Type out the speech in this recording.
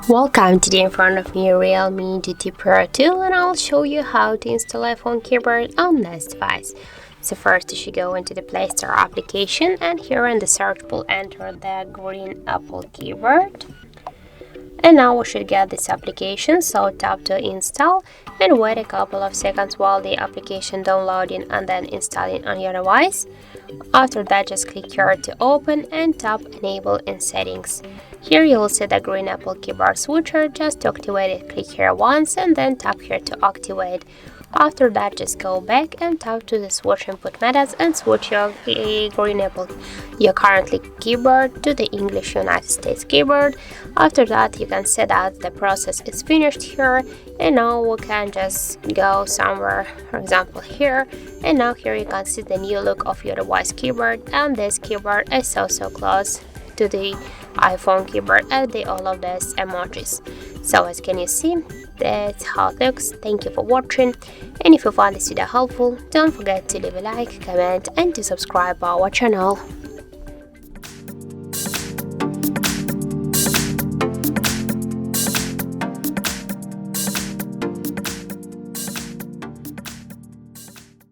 Welcome. Today in front of me Realme GT Pro 2, and I'll show you how to install iPhone keyboard on this device. So first you should go into the Play Store application, and here in the search bar enter the green Apple keyboard. And now we should get this application, so tap to install and wait a couple of seconds while the application downloading and then installing on your device. After that, just click here to open and tap enable in settings. Here you will see the green Apple keyboard switcher. Just to activate it, click here once and then tap here to activate. After that, just go back and tap to the switch input methods and switch your green Apple, your currently keyboard, to the English United States keyboard. After that, you can see that the process is finished here, and now we can just go somewhere, for example here, and now here you can see the new look of your device keyboard, and this keyboard is so close to the iPhone keyboard and all of these emojis. So as can you see, that's how it looks. Thank you for watching, and if you found this video helpful, don't forget to leave a like, comment and to subscribe our channel.